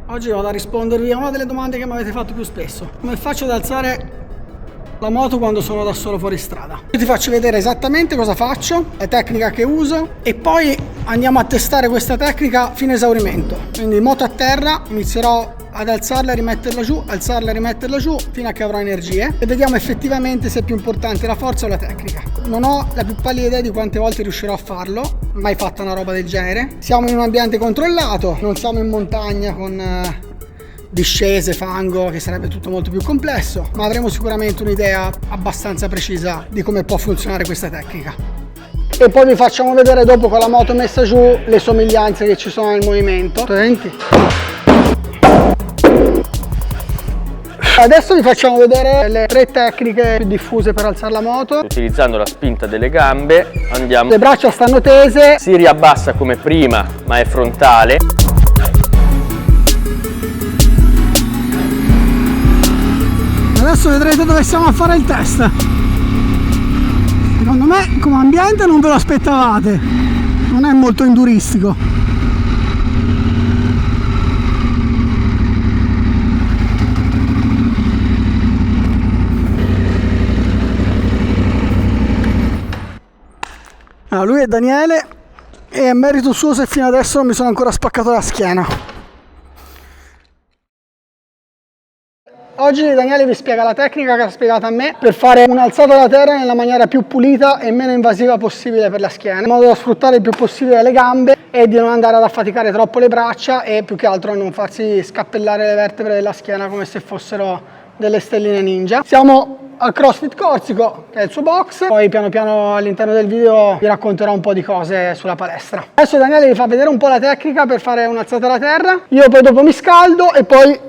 Oggi vado a rispondervi a una delle domande che mi avete fatto più spesso. Come faccio ad alzare la moto quando sono da solo fuori strada? Io ti faccio vedere esattamente cosa faccio, la tecnica che uso e poi andiamo a testare questa tecnica fino a esaurimento. Quindi moto a terra, inizierò ad alzarla e rimetterla giù, alzarla e rimetterla giù fino a che avrò energie e vediamo effettivamente se è più importante la forza o la tecnica. Non ho la più pallida idea di quante volte riuscirò a farlo, mai fatta una roba del genere. Siamo in un ambiente controllato, non siamo in montagna con discese, fango, che sarebbe tutto molto più complesso, ma avremo sicuramente un'idea abbastanza precisa di come può funzionare questa tecnica. E poi vi facciamo vedere dopo con la moto messa giù le somiglianze che ci sono nel movimento. Attenti. Adesso vi facciamo vedere le 3 tecniche più diffuse per alzare la moto. Utilizzando la spinta delle gambe andiamo. Le braccia stanno tese. Si riabbassa come prima, ma è frontale. Adesso vedrete dove siamo a fare il test. Secondo me come ambiente non ve lo aspettavate, non è molto enduristico. Allora, lui è Daniele e è merito suo se fino adesso non mi sono ancora spaccato la schiena. Oggi Daniele vi spiega la tecnica che ha spiegato a me per fare un'alzata alla terra nella maniera più pulita e meno invasiva possibile per la schiena, in modo da sfruttare il più possibile le gambe e di non andare ad affaticare troppo le braccia e più che altro a non farsi scappellare le vertebre della schiena come se fossero delle stelline ninja. Siamo al CrossFit Corsico, che è il suo box, poi piano piano all'interno del video vi racconterò un po' di cose sulla palestra. Adesso Daniele vi fa vedere un po' la tecnica per fare un'alzata alla terra, io poi dopo mi scaldo e poi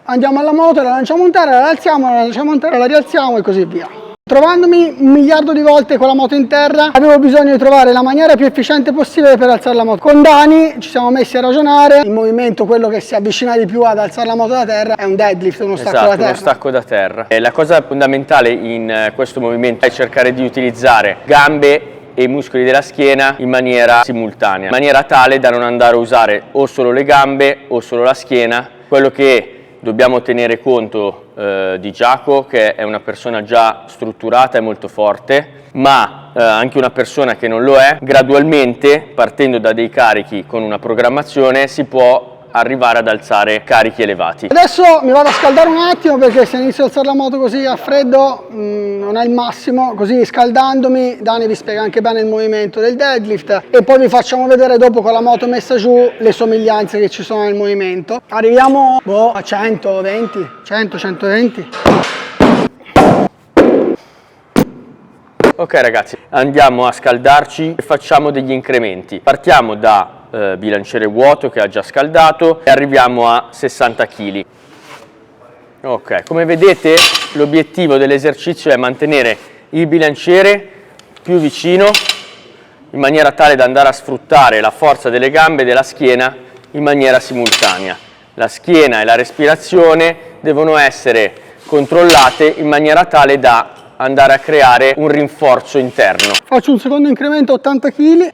andiamo alla moto, la lanciamo in terra, la alziamo, la lanciamo in terra, la rialziamo e così via. Trovandomi 1 miliardo di volte con la moto in terra, avevo bisogno di trovare la maniera più efficiente possibile per alzare la moto. Con Dani ci siamo messi a ragionare, il movimento, quello che si avvicina di più ad alzare la moto da terra, è un deadlift, uno stacco da terra. Uno stacco da terra. La cosa fondamentale in questo movimento è cercare di utilizzare gambe e i muscoli della schiena in maniera simultanea, in maniera tale da non andare a usare o solo le gambe o solo la schiena. Quello che dobbiamo tenere conto di Giacomo, che è una persona già strutturata e molto forte, ma anche una persona che non lo è, gradualmente, partendo da dei carichi con una programmazione, si può arrivare ad alzare carichi elevati. Adesso mi vado a scaldare un attimo perché se inizio ad alzare la moto così a freddo non è il massimo, così scaldandomi Dani vi spiega anche bene il movimento del deadlift e poi vi facciamo vedere dopo con la moto messa giù le somiglianze che ci sono nel movimento. Arriviamo a 120, 100, 120. Ok ragazzi, andiamo a scaldarci e facciamo degli incrementi. Partiamo da bilanciere vuoto che ha già scaldato e arriviamo a 60 kg. Ok, come vedete l'obiettivo dell'esercizio è mantenere il bilanciere più vicino in maniera tale da andare a sfruttare la forza delle gambe e della schiena in maniera simultanea. La schiena e la respirazione devono essere controllate in maniera tale da andare a creare un rinforzo interno. Faccio un secondo incremento 80 kg.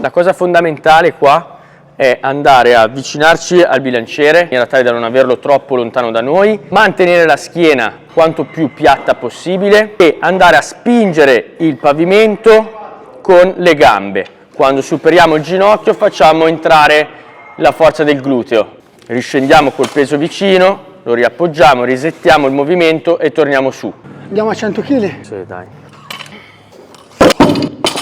La cosa fondamentale qua è andare a avvicinarci al bilanciere in maniera tale da non averlo troppo lontano da noi, mantenere la schiena quanto più piatta possibile e andare a spingere il pavimento con le gambe. Quando superiamo il ginocchio facciamo entrare la forza del gluteo. Riscendiamo col peso vicino, lo riappoggiamo, risettiamo il movimento e torniamo su. Andiamo a 100 kg? Sì, dai.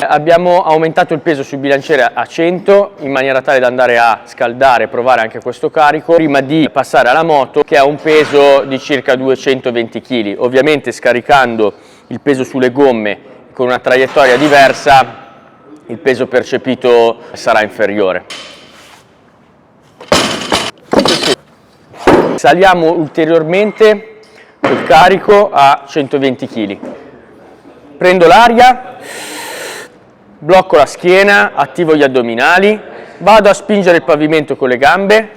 Abbiamo aumentato il peso sul bilanciere a 100 in maniera tale da andare a scaldare e provare anche questo carico prima di passare alla moto che ha un peso di circa 220 kg. Ovviamente scaricando il peso sulle gomme con una traiettoria diversa il peso percepito sarà inferiore. Saliamo ulteriormente col carico a 120 kg. Prendo l'aria, blocco la schiena, attivo gli addominali, vado a spingere il pavimento con le gambe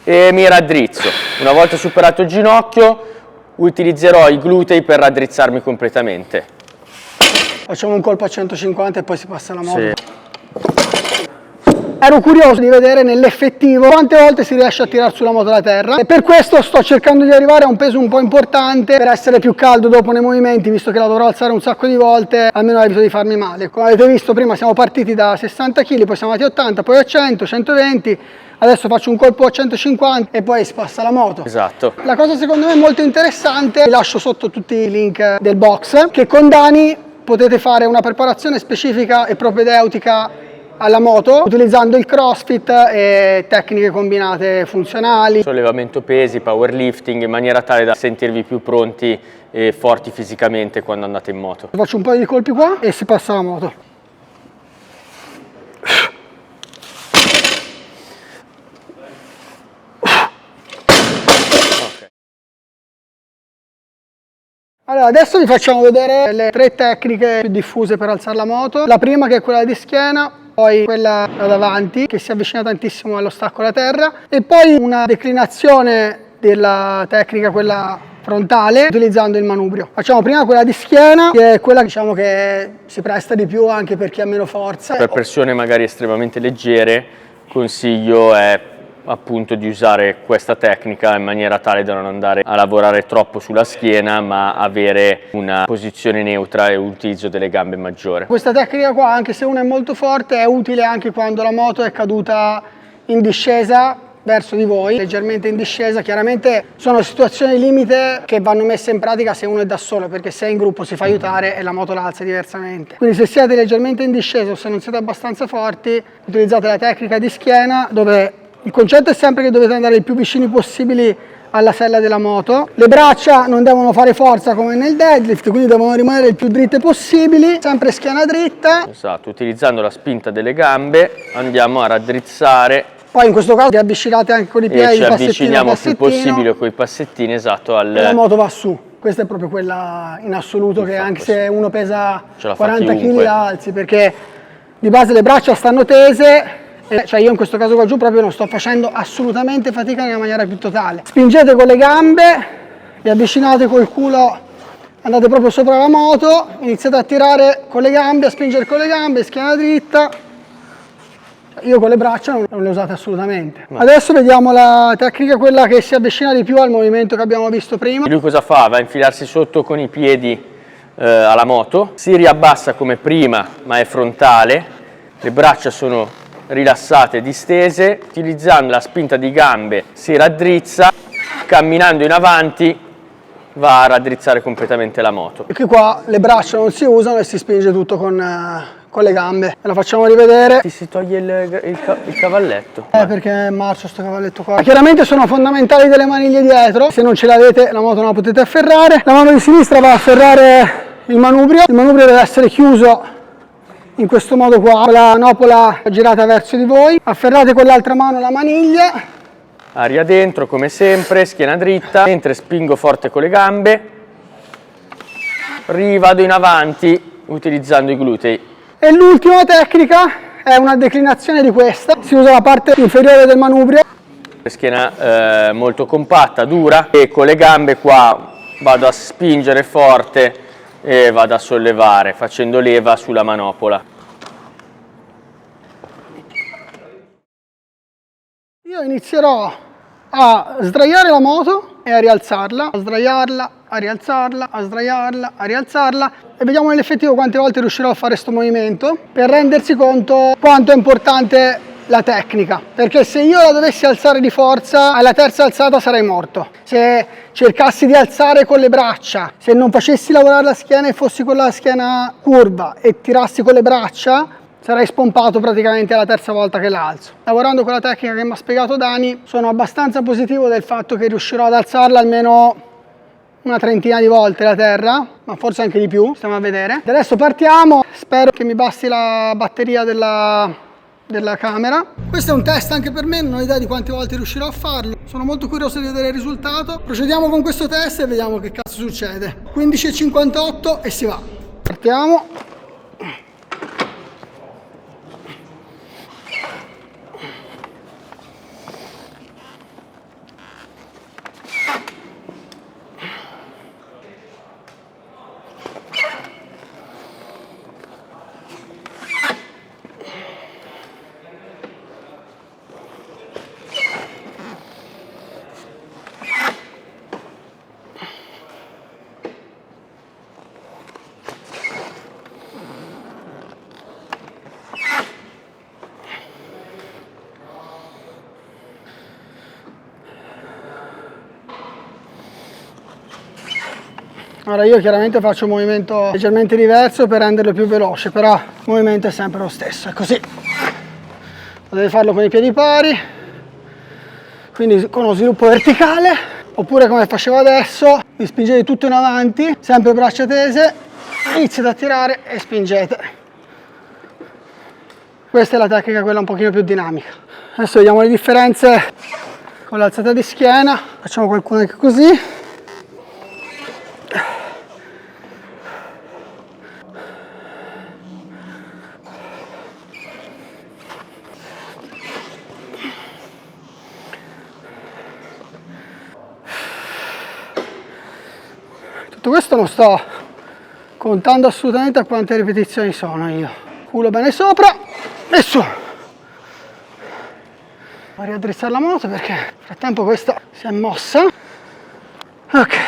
e mi raddrizzo. Una volta superato il ginocchio utilizzerò i glutei per raddrizzarmi completamente. Facciamo un colpo a 150 e poi si passa alla moto. Sì. ero curioso di vedere nell'effettivo quante volte si riesce a tirare sulla moto da terra, e per questo sto cercando di arrivare a un peso un po' importante per essere più caldo dopo nei movimenti, visto che la dovrò alzare un sacco di volte, almeno evito di farmi male. Come avete visto prima siamo partiti da 60 kg, poi siamo andati a 80, poi a 100, 120, adesso faccio un colpo a 150 e poi si passa la moto. Esatto. La cosa secondo me molto interessante, vi lascio sotto tutti i link del box, che con Dani potete fare una preparazione specifica e propedeutica alla moto utilizzando il CrossFit e tecniche combinate funzionali, Sollevamento pesi, powerlifting, in maniera tale da sentirvi più pronti e forti fisicamente quando andate in moto. faccio un paio di colpi qua e si passa la moto. Allora, adesso vi facciamo vedere le 3 tecniche più diffuse per alzare la moto. La prima, che è quella di schiena, poi quella da davanti che si avvicina tantissimo allo stacco da terra, e poi una declinazione della tecnica, quella frontale, utilizzando il manubrio. Facciamo prima quella di schiena, che è quella, diciamo, che si presta di più anche per chi ha meno forza. Per persone magari estremamente leggere, consiglio è appunto di usare questa tecnica in maniera tale da non andare a lavorare troppo sulla schiena, ma avere una posizione neutra e un utilizzo delle gambe maggiore. Questa tecnica qua, anche se uno è molto forte, è utile anche quando la moto è caduta in discesa verso di voi, leggermente in discesa. Chiaramente sono situazioni limite che vanno messe in pratica se uno è da solo, perché se è in gruppo si fa aiutare e la moto la alza diversamente. Quindi se siete leggermente in discesa o se non siete abbastanza forti, utilizzate la tecnica di schiena, dove il concetto è sempre che dovete andare il più vicini possibili alla sella della moto. Le braccia non devono fare forza come nel deadlift, quindi devono rimanere il più dritte possibili, sempre schiena dritta. Esatto, utilizzando la spinta delle gambe andiamo a raddrizzare. Poi in questo caso vi avvicinate anche con i piedi, E ci passettino avviciniamo il più passettino, possibile con i passettini, esatto, e la moto va su. Questa è proprio quella in assoluto che anche se uno pesa Ce la fa 40 kg chiunque. la alzi, perché di base le braccia stanno tese. Cioè io in questo caso qua giù proprio non sto facendo assolutamente fatica nella maniera più totale. Spingete con le gambe, vi avvicinate col culo, andate proprio sopra la moto, iniziate a tirare con le gambe, a spingere con le gambe, schiena dritta. Io con le braccia non le usate assolutamente. Adesso vediamo la tecnica, quella che si avvicina di più al movimento che abbiamo visto prima. Lui cosa fa? Va a infilarsi sotto con i piedi alla moto, si riabbassa come prima ma è frontale, le braccia sono rilassate, distese, utilizzando la spinta di gambe si raddrizza, camminando in avanti va a raddrizzare completamente la moto. Perché qua le braccia non si usano e si spinge tutto con le gambe. Ve la facciamo rivedere. Ti si toglie il cavalletto. Perché è marcio sto cavalletto qua. Chiaramente sono fondamentali delle maniglie dietro, se non ce le avete la moto non la potete afferrare. La mano di sinistra va a afferrare il manubrio deve essere chiuso in questo modo qua, con la nopola girata verso di voi. Afferrate con l'altra mano la maniglia. Aria dentro come sempre, schiena dritta, mentre spingo forte con le gambe, rivado in avanti utilizzando i glutei. E l'ultima tecnica è una declinazione di questa, si usa la parte inferiore del manubrio. Schiena molto compatta, dura, e con le gambe qua vado a spingere forte e vado a sollevare facendo leva sulla manopola. Io inizierò a sdraiare la moto e a rialzarla, a sdraiarla, a rialzarla, a sdraiarla, a rialzarla, e vediamo nell'effettivo quante volte riuscirò a fare questo movimento per rendersi conto quanto è importante la tecnica, perché se io la dovessi alzare di forza alla terza alzata sarei morto. Se cercassi di alzare con le braccia, se non facessi lavorare la schiena e fossi con la schiena curva e tirassi con le braccia, sarei spompato praticamente alla terza volta che la alzo. Lavorando con la tecnica che mi ha spiegato Dani, sono abbastanza positivo del fatto che riuscirò ad alzarla almeno una trentina di volte la terra, ma forse anche di più, stiamo a vedere. Adesso partiamo, spero che mi basti la batteria della camera. Questo è un test anche per me, non ho idea di quante volte riuscirò a farlo, sono molto curioso di vedere il risultato. Procediamo con questo test e vediamo che cazzo succede. 15,58 e si va. Partiamo. Ora io chiaramente faccio un movimento leggermente diverso per renderlo più veloce, però il movimento è sempre lo stesso, è così. Potete farlo con i piedi pari, quindi con uno sviluppo verticale, oppure come facevo adesso, vi spingete tutto in avanti, sempre braccia tese, iniziate a tirare e spingete. Questa è la tecnica, quella un pochino più dinamica. Adesso vediamo le differenze con l'alzata di schiena, facciamo qualcuno anche così. Tutto questo non sto contando assolutamente a quante ripetizioni sono io. Culo bene sopra e su. Vado a riaddrizzare la moto perché nel frattempo questa si è mossa. Ok.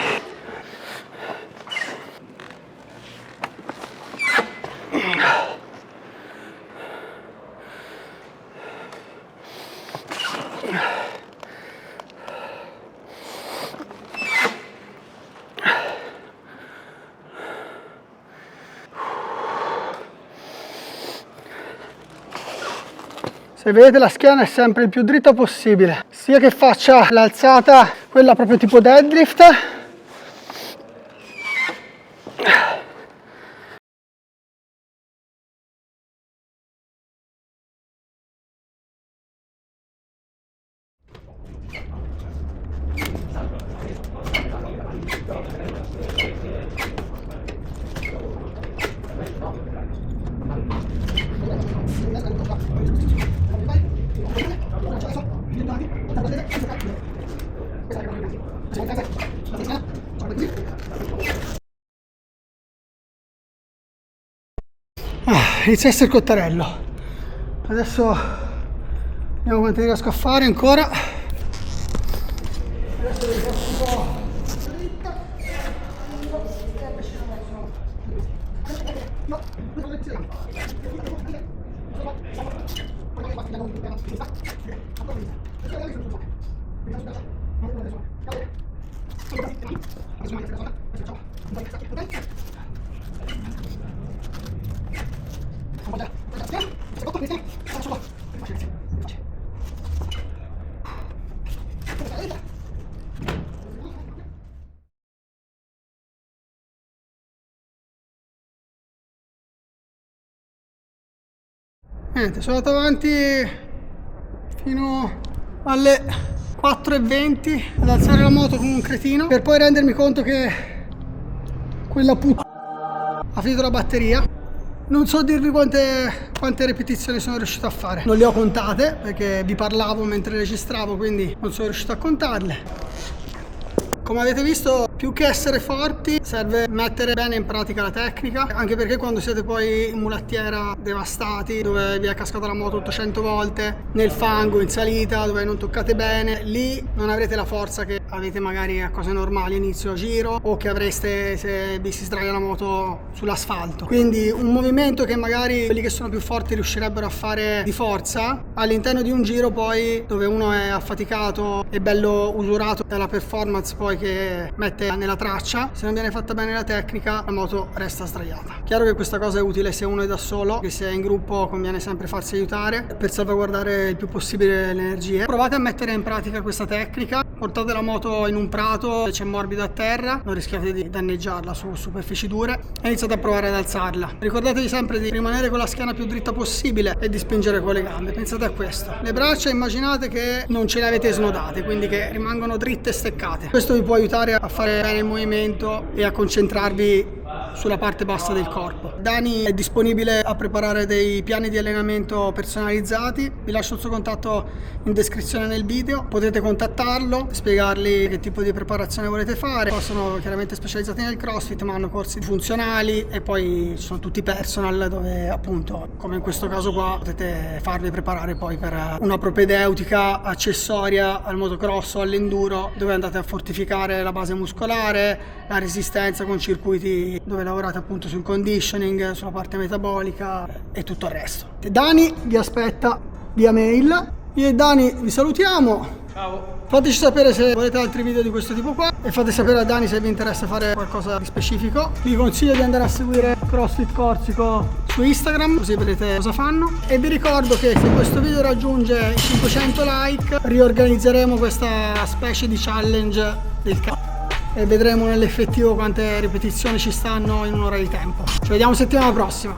Se vedete, la schiena è sempre il più dritta possibile, sia che faccia l'alzata, quella proprio tipo deadlift, inizia a essere cottarello. Adesso vediamo quanto riesco a fare ancora. Adesso vi faccio un po'. Niente, sono andato avanti fino alle 4:20 ad alzare la moto come un cretino, per poi rendermi conto che quella ha finito la batteria. Non so dirvi quante ripetizioni sono riuscito a fare, non le ho contate perché vi parlavo mentre registravo, quindi non sono riuscito a contarle. Come avete visto, più che essere forti serve mettere bene in pratica la tecnica, anche perché quando siete poi in mulattiera devastati, dove vi è cascata la moto 800 volte, nel fango, in salita, dove non toccate bene, lì non avrete la forza che avete magari a cose normali, inizio giro, o che avreste se vi si sdraia la moto sull'asfalto. Quindi un movimento che magari quelli che sono più forti riuscirebbero a fare di forza, all'interno di un giro poi, dove uno è affaticato e bello usurato dalla performance poi che mette nella traccia, se non viene fatta bene la tecnica, la moto resta sdraiata. Chiaro che questa cosa è utile se uno è da solo, che se è in gruppo conviene sempre farsi aiutare per salvaguardare il più possibile le energie. Provate a mettere in pratica questa tecnica, portate la moto in un prato, c'è morbido a terra, non rischiate di danneggiarla su superfici dure e iniziate a provare ad alzarla. Ricordatevi sempre di rimanere con la schiena più dritta possibile e di spingere con le gambe. Pensate a questo. Le braccia immaginate che non ce le avete snodate, quindi che rimangono dritte e steccate. Questo vi può aiutare a fare bene il movimento e a concentrarvi sulla parte bassa del corpo. Dani è disponibile a preparare dei piani di allenamento personalizzati, vi lascio il suo contatto in descrizione nel video, potete contattarlo, spiegargli che tipo di preparazione volete fare. Sono chiaramente specializzati nel CrossFit, ma hanno corsi funzionali e poi ci sono tutti personal dove appunto, come in questo caso qua, potete farvi preparare poi per una propedeutica accessoria al motocross o all'enduro, dove andate a fortificare la base muscolare, la resistenza con circuiti dove lavorate appunto sul conditioning, sulla parte metabolica e tutto il resto. Dani vi aspetta via mail Io e Dani vi salutiamo. Ciao. Fateci sapere se volete altri video di questo tipo qua e fate sapere a Dani se vi interessa fare qualcosa di specifico. Vi consiglio di andare a seguire CrossFit Corsico su Instagram, così vedete cosa fanno. E vi ricordo che se questo video raggiunge 500 like riorganizzeremo questa specie di challenge del e vedremo nell'effettivo quante ripetizioni ci stanno in un'ora di tempo. Ci vediamo settimana prossima.